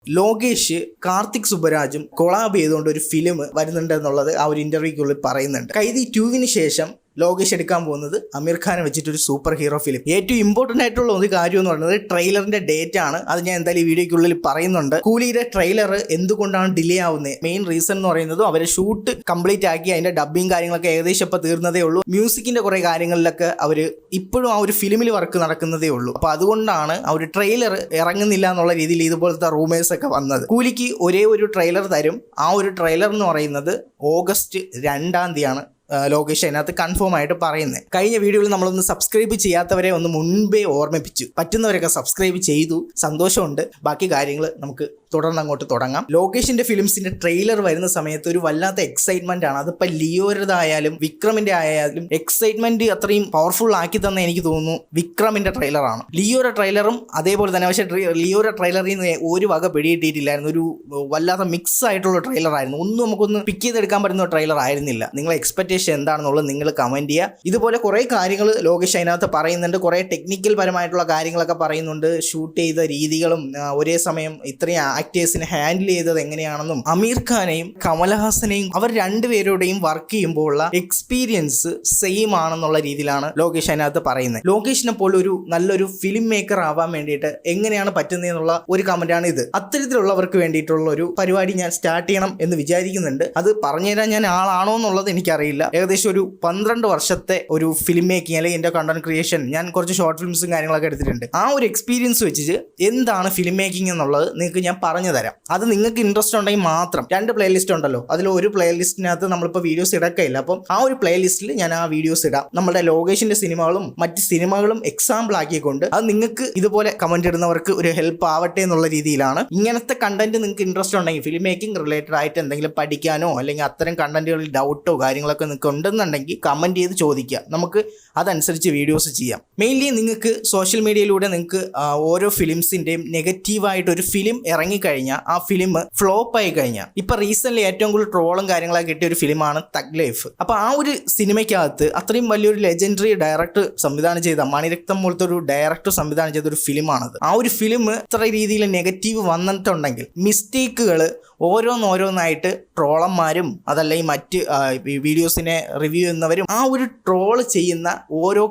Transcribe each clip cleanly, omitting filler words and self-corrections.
Lokesh Karthik സുബരാജും collab ചെയ്തുകൊണ്ട് ഒരു film വരുന്നുണ്ട് എന്നുള്ളത് ആ ഒരു ഇന്റർവ്യൂക്കുള്ളിൽ പറയുന്നുണ്ട്. കൈദി 2 ശേഷം ലോകേഷ് എടുക്കാൻ പോകുന്നത് അമീർ ഖാനെ വെച്ചിട്ടൊരു സൂപ്പർ ഹീറോ ഫിലിം. ഏറ്റവും ഇമ്പോർട്ടൻ്റ് ആയിട്ടുള്ള ഒരു കാര്യം എന്ന് പറയുന്നത് ട്രെയിലറിന്റെ ഡേറ്റ് ആണ്. അത് ഞാൻ എന്തായാലും ഈ വീഡിയോയ്ക്കുള്ളിൽ പറയുന്നുണ്ട്. കൂലിയുടെ ട്രെയിലർ എന്തുകൊണ്ടാണ് ഡിലേ ആവുന്നത്, മെയിൻ റീസൺ എന്ന് പറയുന്നത് അവരെ ഷൂട്ട് കംപ്ലീറ്റ് ആക്കി അതിന്റെ ഡബ്ബിങ് കാര്യങ്ങളൊക്കെ ഏകദേശം ഇപ്പോൾ തീർന്നതേ ഉള്ളൂ. മ്യൂസിക്കിന്റെ കുറെ കാര്യങ്ങളിലൊക്കെ അവർ ഇപ്പോഴും ആ ഒരു ഫിലിമിൽ വർക്ക് നടക്കുന്നതേ ഉള്ളൂ. അപ്പോൾ അതുകൊണ്ടാണ് ആ ഒരു ട്രെയിലർ ഇറങ്ങുന്നില്ല എന്നുള്ള രീതിയിൽ ഇതുപോലത്തെ റൂമേഴ്സ് ഒക്കെ വന്നത്. കൂലിക്ക് ഒരേ ഒരു ട്രെയിലർ തരും. ആ ഒരു ട്രെയിലർ എന്ന് പറയുന്നത് ഓഗസ്റ്റ് 2 ലോകേഷ് അതിനകത്ത് കൺഫേം ആയിട്ട് പറയുന്നത്. കഴിഞ്ഞ വീഡിയോയിൽ നമ്മളൊന്ന് സബ്സ്ക്രൈബ് ചെയ്യാത്തവരെ ഒന്ന് മുൻപേ ഓർമ്മിപ്പിച്ചു. പറ്റുന്നവരൊക്കെ സബ്സ്ക്രൈബ് ചെയ്തു, സന്തോഷമുണ്ട്. ബാക്കി കാര്യങ്ങൾ നമുക്ക് തുടർന്ന് അങ്ങോട്ട് തുടങ്ങാം. ലോകേഷിന്റെ ഫിലിംസിന്റെ ട്രെയിലർ വരുന്ന സമയത്ത് ഒരു വല്ലാത്ത എക്സൈറ്റ്മെന്റ് ആണ്. അതിപ്പോൾ ലിയോയുടേതായാലും വിക്രമിന്റെ ആയാലും എക്സൈറ്റ്മെന്റ് അത്രയും പവർഫുൾ ആക്കി തന്നെ എനിക്ക് തോന്നുന്നു വിക്രമിന്റെ ട്രെയിലറാണ്. ലിയോയുടെ ട്രെയിലറും അതേപോലെ തന്നെ, പക്ഷേ ലിയോയുടെ ട്രെയിലറിൽ നിന്ന് ഒരു വക പിടിയിട്ടിട്ടില്ലായിരുന്നു. ഒരു വല്ലാത്ത മിക്സ് ആയിട്ടുള്ള ട്രെയിലർ ആയിരുന്നു. ഒന്നും നമുക്കൊന്ന് പിക്ക് ചെയ്തെടുക്കാൻ പറ്റുന്ന ട്രെയിലർ ആയിരുന്നില്ല. നിങ്ങൾ എക്സ്പെക്ടേഷൻ എന്താണെന്നുള്ളത് നിങ്ങൾ കമന്റ് ചെയ്യുക. ഇതുപോലെ കുറേ കാര്യങ്ങൾ ലോകേഷ് അതിനകത്ത് പറയുന്നുണ്ട്. കുറേ ടെക്നിക്കൽ പരമായിട്ടുള്ള കാര്യങ്ങളൊക്കെ പറയുന്നുണ്ട്. ഷൂട്ട് ചെയ്ത രീതികളും ഒരേ സമയം ഇത്രയും ആക്ടേഴ്സിനെ ഹാൻഡിൽ ചെയ്തത് എങ്ങനെയാണെന്നും അമീർ ഖാനെയും കമൽഹാസനെയും അവർ രണ്ടുപേരുടെയും വർക്ക് ചെയ്യുമ്പോൾ ഉള്ള എക്സ്പീരിയൻസ് സെയിം ആണെന്നുള്ള രീതിയിലാണ് ലോകേഷ് അതിനകത്ത് പറയുന്നത്. ലോകേഷിനെ പോലെ ഒരു നല്ലൊരു ഫിലിം മേക്കർ ആവാൻ വേണ്ടിയിട്ട് എങ്ങനെയാണ് പറ്റുന്നതെന്നുള്ള ഒരു കമന്റാണ് ഇത്. അത്തരത്തിലുള്ളവർക്ക് വേണ്ടിയിട്ടുള്ള ഒരു പരിപാടി ഞാൻ സ്റ്റാർട്ട് ചെയ്യണം എന്ന് വിചാരിക്കുന്നുണ്ട്. അത് പറഞ്ഞുതരാൻ ഞാൻ ആളാണോ എന്നുള്ളത് എനിക്കറിയില്ല. ഏകദേശം ഒരു 12 വർഷത്തെ ഒരു ഫിലിം മേക്കിംഗ് അല്ലെങ്കിൽ എൻ്റെ കണ്ടന്റ് ക്രിയേഷൻ, ഞാൻ കുറച്ച് ഷോർട്ട് ഫിലിംസും കാര്യങ്ങളൊക്കെ എടുത്തിട്ടുണ്ട്. ആ ഒരു എക്സ്പീരിയൻസ് വെച്ചിട്ട് എന്താണ് ഫിലിം മേക്കിംഗ് എന്നുള്ളത് നിങ്ങൾക്ക് ഞാൻ പറഞ്ഞു തരാം. അത് നിങ്ങൾക്ക് ഇൻട്രസ്റ്റ് ഉണ്ടെങ്കിൽ മാത്രം. 2 പ്ലേലിസ്റ്റ് ഉണ്ടല്ലോ, അതിൽ ഒരു പ്ലേലിസ്റ്റിനകത്ത് നമ്മളിപ്പോൾ വീഡിയോസ് ഇടക്കയില്ല. അപ്പം ആ ഒരു പ്ലേലിസ്റ്റിൽ ഞാൻ ആ വീഡിയോസ് ഇടാം. നമ്മുടെ ലോകേഷിന്റെ സിനിമകളും മറ്റ് സിനിമകളും എക്സാമ്പിൾ ആക്കിക്കൊണ്ട് അത് നിങ്ങൾക്ക് ഇതുപോലെ കമന്റ് ഇടുന്നവർക്ക് ഒരു ഹെൽപ്പ് ആവട്ടെ എന്നുള്ള രീതിയിലാണ്. ഇങ്ങനത്തെ കണ്ടന്റ് നിങ്ങൾക്ക് ഇൻട്രസ്റ്റ് ഉണ്ടെങ്കിൽ, ഫിലിം മേക്കിംഗ് റിലേറ്റഡ് ആയിട്ട് എന്തെങ്കിലും പഠിക്കാനോ അല്ലെങ്കിൽ അത്തരം കണ്ടന്റുകളിൽ ഡൗട്ടോ കാര്യങ്ങളൊക്കെ നിങ്ങൾക്ക് ഉണ്ടെന്നുണ്ടെങ്കിൽ കമന്റ് ചെയ്ത് ചോദിക്കുക. നമുക്ക് അതനുസരിച്ച് വീഡിയോസ് ചെയ്യാം. മെയിൻലി നിങ്ങൾക്ക് സോഷ്യൽ മീഡിയയിലൂടെ നിങ്ങൾക്ക് ഓരോ ഫിലിംസിന്റെയും നെഗറ്റീവായിട്ട് ഒരു ഫിലിം ഇറങ്ങിക്കഴിഞ്ഞാൽ, ആ ഫിലിം ഫ്ലോപ്പ് ആയി കഴിഞ്ഞാൽ, ഇപ്പൊ റീസെന്റ് ഏറ്റവും കൂടുതൽ ട്രോളും കാര്യങ്ങളൊക്കെ കിട്ടിയ ഒരു ഫിലിമാണ് തഗ് ലൈഫ്. അപ്പൊ ആ ഒരു സിനിമയ്ക്കകത്ത് അത്രയും വലിയൊരു ലെജൻഡറി ഡയറക്ടർ സംവിധാനം ചെയ്ത, മണിരത്നം പോലത്തെ ഒരു ഡയറക്ടർ സംവിധാനം ചെയ്ത ഒരു ഫിലിമാണത്. ആ ഒരു ഫിലിം ഇത്ര രീതിയിൽ നെഗറ്റീവ് വന്നിട്ടുണ്ടെങ്കിൽ മിസ്റ്റേക്കുകൾ ഓരോന്നായിട്ട് ട്രോളന്മാരും അതല്ലെങ്കിൽ മറ്റ് വീഡിയോസിനെ റിവ്യൂ ചെയ്യുന്നവരും ആ ഒരു ട്രോൾ ചെയ്യുന്ന ഓരോ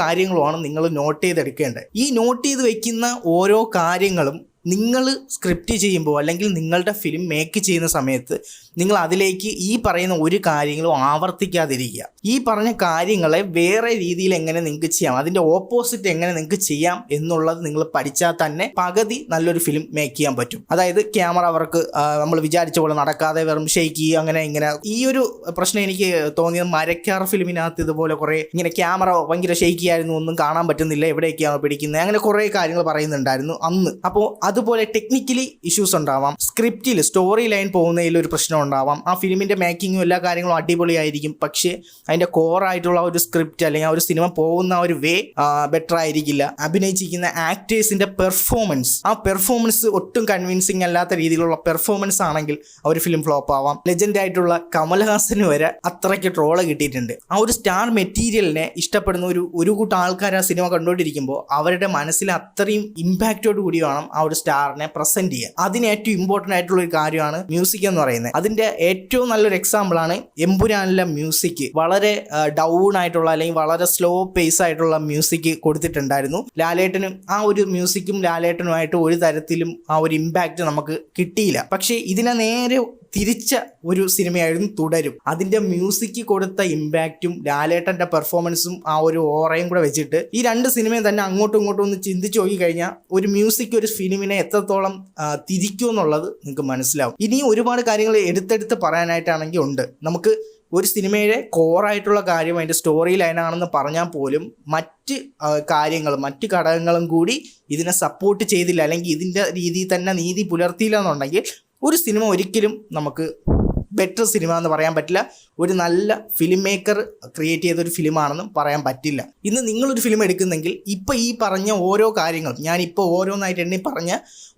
കാര്യങ്ങളുമാണ് നിങ്ങൾ നോട്ട് ചെയ്തെടുക്കേണ്ടത്. ഈ നോട്ട് ചെയ്ത് വെക്കുന്ന ഓരോ കാര്യങ്ങളും നിങ്ങൾ സ്ക്രിപ്റ്റ് ചെയ്യുമ്പോൾ അല്ലെങ്കിൽ നിങ്ങളുടെ ഫിലിം മേക്ക് ചെയ്യുന്ന സമയത്ത് നിങ്ങൾ അതിലേക്ക് ഈ പറയുന്ന ഒരു കാര്യങ്ങളും ആവർത്തിക്കാതിരിക്കുക. ഈ പറഞ്ഞ കാര്യങ്ങളെ വേറെ രീതിയിൽ എങ്ങനെ നിങ്ങൾക്ക് ചെയ്യാം, അതിൻ്റെ ഓപ്പോസിറ്റ് എങ്ങനെ നിങ്ങൾക്ക് ചെയ്യാം എന്നുള്ളത് നിങ്ങൾ പഠിച്ചാൽ തന്നെ പകുതി നല്ലൊരു ഫിലിം മേക്ക് ചെയ്യാൻ പറ്റും. അതായത് ക്യാമറ വർക്ക് നമ്മൾ വിചാരിച്ച പോലെ നടക്കാതെ വെറും ഷെയ്ക്ക് ചെയ്യുക, അങ്ങനെ ഇങ്ങനെ. ഈ ഒരു പ്രശ്നം എനിക്ക് തോന്നിയത് മരക്കാർ ഫിലിമിനകത്ത് ഇതുപോലെ കുറേ ഇങ്ങനെ ക്യാമറ ഭയങ്കര ഷെയ്ക്ക് ചെയ്യായിരുന്നു, ഒന്നും കാണാൻ പറ്റുന്നില്ല, എവിടേക്കാണ് പിടിക്കുന്നത്, അങ്ങനെ കുറേ കാര്യങ്ങൾ പറയുന്നുണ്ടായിരുന്നു അന്ന്. അപ്പോൾ അതുപോലെ ടെക്നിക്കലി ഇഷ്യൂസ് ഉണ്ടാവാം, സ്ക്രിപ്റ്റിൽ സ്റ്റോറി ലൈൻ പോകുന്നതിൽ ഒരു പ്രശ്നം ഉണ്ടാവാം. ആ ഫിലിമിന്റെ മേക്കിങ്ങും എല്ലാ കാര്യങ്ങളും അടിപൊളിയായിരിക്കും, പക്ഷേ അതിന്റെ കോർ ആയിട്ടുള്ള ഒരു സ്ക്രിപ്റ്റ് അല്ലെങ്കിൽ ആ ഒരു സിനിമ പോകുന്ന ഒരു വേ ബെറ്റർ ആയിരിക്കില്ല. അഭിനയിച്ചിരിക്കുന്ന ആക്ടേഴ്സിന്റെ ആ പെർഫോമൻസ് ഒട്ടും കൺവിൻസിങ് അല്ലാത്ത രീതിയിലുള്ള പെർഫോമൻസ് ആണെങ്കിൽ ആ ഒരു ഫിലിം ഫ്ലോപ്പ് ആവാം. ലെജൻഡ് ആയിട്ടുള്ള കമൽഹാസന് വരെ അത്രയ്ക്ക് ട്രോള് കിട്ടിയിട്ടുണ്ട്. ആ ഒരു സ്റ്റാർ മെറ്റീരിയലിനെ ഇഷ്ടപ്പെടുന്ന ഒരു കൂട്ടം ആൾക്കാർ ആ സിനിമ കണ്ടുകൊണ്ടിരിക്കുമ്പോൾ അവരുടെ മനസ്സിൽ അത്രയും ഇമ്പാക്റ്റോട് കൂടി വേണം ആ ഒരു സ്റ്റാറിനെ പ്രസന്റ് ചെയ്യുക. അതിന് ഏറ്റവും ഇമ്പോർട്ടൻ്റ് ആയിട്ടുള്ള ഒരു കാര്യമാണ് മ്യൂസിക് എന്ന് പറയുന്നത്. അതിന്റെ ഏറ്റവും നല്ലൊരു എക്സാമ്പിൾ ആണ് എമ്പുരാനിലെ മ്യൂസിക്. വളരെ ഡൗൺ ആയിട്ടുള്ള അല്ലെങ്കിൽ വളരെ സ്ലോ പേസ് ആയിട്ടുള്ള മ്യൂസിക് കൊടുത്തിട്ടുണ്ടായിരുന്നു. ലാലേട്ടനും ആ ഒരു മ്യൂസിക്കും ലാലേട്ടനുമായിട്ട് ഒരു തരത്തിലും ആ ഒരു ഇമ്പാക്റ്റ് നമുക്ക് കിട്ടിയില്ല. പക്ഷേ ഇതിനെ നേരെ തിരിച്ച ഒരു സിനിമയായിരുന്നു തുടരും. അതിന്റെ മ്യൂസിക് കൊടുത്ത ഇമ്പാക്റ്റും ലാലേട്ടന്റെ പെർഫോമൻസും ആ ഒരു ഓറയും കൂടെ വെച്ചിട്ട് ഈ 2 സിനിമയും തന്നെ അങ്ങോട്ടും ഇങ്ങോട്ടും ഒന്ന് ചിന്തിച്ചു നോക്കി കഴിഞ്ഞാൽ ഒരു മ്യൂസിക് ഒരു ഫിലിമിനെ എത്രത്തോളം തിരിക്കും എന്നുള്ളത് നിങ്ങൾക്ക് മനസ്സിലാവും. ഇനി ഒരുപാട് കാര്യങ്ങൾ എടുത്തെടുത്ത് പറയാനായിട്ടാണെങ്കിൽ ഉണ്ട്. നമുക്ക് ഒരു സിനിമയുടെ കോറായിട്ടുള്ള കാര്യം അതിൻ്റെ സ്റ്റോറി ലൈനാണെന്ന് പറഞ്ഞാൽ പോലും മറ്റ് കാര്യങ്ങളും മറ്റ് ഘടകങ്ങളും കൂടി ഇതിനെ സപ്പോർട്ട് ചെയ്തില്ല അല്ലെങ്കിൽ ഇതിൻ്റെ രീതിയിൽ തന്നെ നീതി പുലർത്തിയില്ല എന്നുണ്ടെങ്കിൽ ഒരു സിനിമ ഒരിക്കലും നമുക്ക് ബെറ്റർ സിനിമ എന്ന് പറയാൻ പറ്റില്ല, ഒരു നല്ല ഫിലിം മേക്കർ ക്രിയേറ്റ് ചെയ്തൊരു ഫിലിമാണെന്നും പറയാൻ പറ്റില്ല. ഇന്ന് നിങ്ങളൊരു ഫിലിം എടുക്കുന്നെങ്കിൽ ഇപ്പോൾ ഈ പറഞ്ഞ ഓരോ കാര്യങ്ങളും, ഞാനിപ്പോൾ ഓരോന്നായിട്ട് എണ്ണി പറഞ്ഞ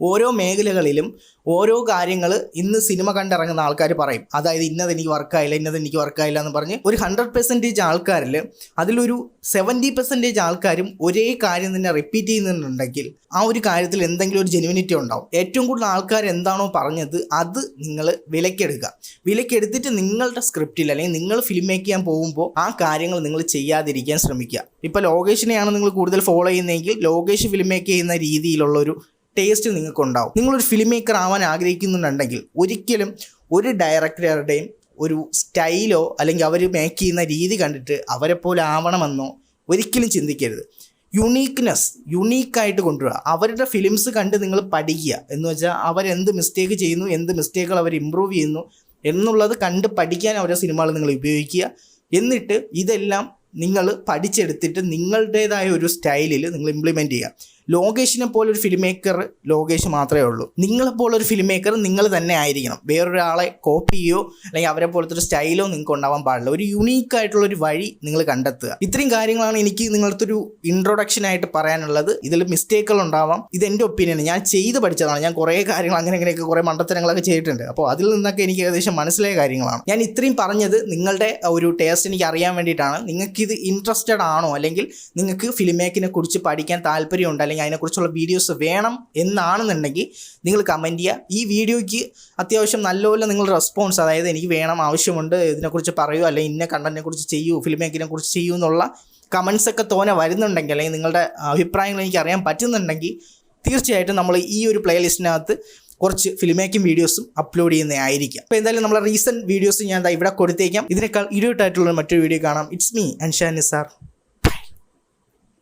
ഓരോ മേഖലകളിലും ഓരോ കാര്യങ്ങൾ ഇന്ന് സിനിമ കണ്ടിറങ്ങുന്ന ആൾക്കാർ പറയും. അതായത് ഇന്നതെനിക്ക് വർക്കായില്ല, ഇന്നതെനിക്ക് വർക്കായില്ല എന്ന് പറഞ്ഞ് ഒരു 100% ആൾക്കാരിൽ അതിലൊരു 70% ആൾക്കാരും ഒരേ കാര്യം തന്നെ റിപ്പീറ്റ് ചെയ്യുന്നുണ്ടെങ്കിൽ ആ ഒരു കാര്യത്തിൽ എന്തെങ്കിലും ഒരു ജെനുവിനിറ്റി ഉണ്ടാവും. ഏറ്റവും കൂടുതൽ ആൾക്കാർ എന്താണോ പറഞ്ഞത് അത് നിങ്ങൾ വിലക്കെടുക്കുക. വിലക്കെടുത്തിട്ട് നിങ്ങളുടെ സ്ക്രിപ്റ്റിൽ അല്ലെങ്കിൽ നിങ്ങൾ ഫിലിം മേക്ക് ചെയ്യാൻ പോകുമ്പോൾ ആ കാര്യങ്ങൾ നിങ്ങൾ ചെയ്യാതിരിക്കാൻ ശ്രമിക്കുക. ഇപ്പോൾ ലോകേഷിനെയാണ് നിങ്ങൾ കൂടുതൽ ഫോളോ ചെയ്യുന്നതെങ്കിൽ ലോകേഷ് ഫിലിം മേക്ക് ചെയ്യുന്ന രീതിയിലുള്ളൊരു ടേസ്റ്റ് നിങ്ങൾക്കുണ്ടാവും. നിങ്ങളൊരു ഫിലിം മേക്കർ ആവാൻ ആഗ്രഹിക്കുന്നുണ്ടെങ്കിൽ ഒരിക്കലും ഒരു ഡയറക്ടറുടെയും ഒരു സ്റ്റൈലോ അല്ലെങ്കിൽ അവർ മേക്ക് ചെയ്യുന്ന രീതി കണ്ടിട്ട് അവരെ പോലെ ആവണമെന്നോ ഒരിക്കലും ചിന്തിക്കരുത്. യുണീക്കായിട്ട് കൊണ്ടുവരിക. അവരുടെ ഫിലിംസ് കണ്ട് നിങ്ങൾ പഠിക്കുക. എന്ന് വെച്ചാൽ അവരെന്ത് മിസ്റ്റേക്ക് ചെയ്യുന്നു, എന്ത് മിസ്റ്റേക്കുകൾ അവർ ഇമ്പ്രൂവ് ചെയ്യുന്നു എന്നുള്ളത് കണ്ട് പഠിക്കാൻ അവരുടെ സിനിമകൾ നിങ്ങൾ ഉപയോഗിക്കുക. എന്നിട്ട് ഇതെല്ലാം നിങ്ങൾ പഠിച്ചെടുത്തിട്ട് നിങ്ങളുടേതായ ഒരു സ്റ്റൈലിൽ നിങ്ങൾ ഇംപ്ലിമെൻറ്റ് ചെയ്യുക. ലോകേഷിനെ പോലൊരു ഫിലിം മേക്കർ ലോകേഷ് മാത്രമേ ഉള്ളൂ. നിങ്ങളെപ്പോലൊരു ഫിലിം മേക്കർ നിങ്ങൾ തന്നെ ആയിരിക്കണം. വേറൊരാളെ കോപ്പി ചെയ്യോ അല്ലെങ്കിൽ അവരെ പോലത്തെ ഒരു സ്റ്റൈലോ നിങ്ങൾക്ക് ഉണ്ടാവാൻ പാടില്ല. ഒരു യുണീക്കായിട്ടുള്ളൊരു വഴി നിങ്ങൾ കണ്ടെത്തുക. ഇത്രയും കാര്യങ്ങളാണ് എനിക്ക് നിങ്ങളടുത്തൊരു ഇൻട്രൊഡക്ഷനായിട്ട് പറയാനുള്ളത്. ഇതിൽ മിസ്റ്റേക്കുകൾ ഉണ്ടാവാം, ഇതെൻ്റെ ഒപ്പീനിയൻ, ഞാൻ ചെയ്ത് പഠിച്ചതാണ്. ഞാൻ കുറേ കാര്യങ്ങൾ അങ്ങനെയൊക്കെ കുറേ മണ്ടത്തരങ്ങളൊക്കെ ചെയ്തിട്ടുണ്ട്. അപ്പോൾ അതിൽ നിന്നൊക്കെ എനിക്ക് ഏകദേശം മനസ്സിലായ കാര്യങ്ങളാണ്. ഞാൻ ഇത്രയും പറഞ്ഞത് നിങ്ങളുടെ ഒരു ടേസ്റ്റ് എനിക്ക് അറിയാൻ വേണ്ടിയിട്ടാണ്. നിങ്ങൾക്കിത് ഇൻട്രസ്റ്റഡ് ആണോ അല്ലെങ്കിൽ നിങ്ങൾക്ക് ഫിലിം മേക്കിനെ കുറിച്ച് പഠിക്കാൻ താല്പര്യമുണ്ട് അല്ലെങ്കിൽ അതിനെക്കുറിച്ചുള്ള വീഡിയോസ് വേണം എന്നാണെന്നുണ്ടെങ്കിൽ നിങ്ങൾ കമൻറ്റ് ചെയ്യുക. ഈ വീഡിയോയ്ക്ക് അത്യാവശ്യം നല്ലപോലെ നിങ്ങൾ റെസ്പോൺസ്, അതായത് എനിക്ക് വേണം, ആവശ്യമുണ്ട്, ഇതിനെക്കുറിച്ച് പറയൂ, അല്ലെങ്കിൽ ഇന്ന കണ്ടന്റിനെ കുറിച്ച് ചെയ്യൂ, ഫിലിം മേക്കിനെ കുറിച്ച് ചെയ്യൂ എന്നുള്ള കമൻസൊക്കെ തോനെ വരുന്നുണ്ടെങ്കിൽ അല്ലെങ്കിൽ നിങ്ങളുടെ അഭിപ്രായങ്ങൾ എനിക്ക് അറിയാൻ പറ്റുന്നുണ്ടെങ്കിൽ തീർച്ചയായിട്ടും നമ്മൾ ഈ ഒരു പ്ലേലിസ്റ്റിനകത്ത് കുറച്ച് ഫിലിം മേക്കിംഗ് വീഡിയോസും അപ്ലോഡ് ചെയ്യുന്നതായിരിക്കും. അപ്പോൾ എന്തായാലും നമ്മളെ റീസെൻറ്റ് വീഡിയോസ് ഞാൻ ഇവിടെ കൊടുത്തേക്കാം. ഇതിനേക്കാൾ ഇരുട്ടായിട്ടുള്ള മറ്റൊരു വീഡിയോ കാണാം. It's me Anshan Nisar.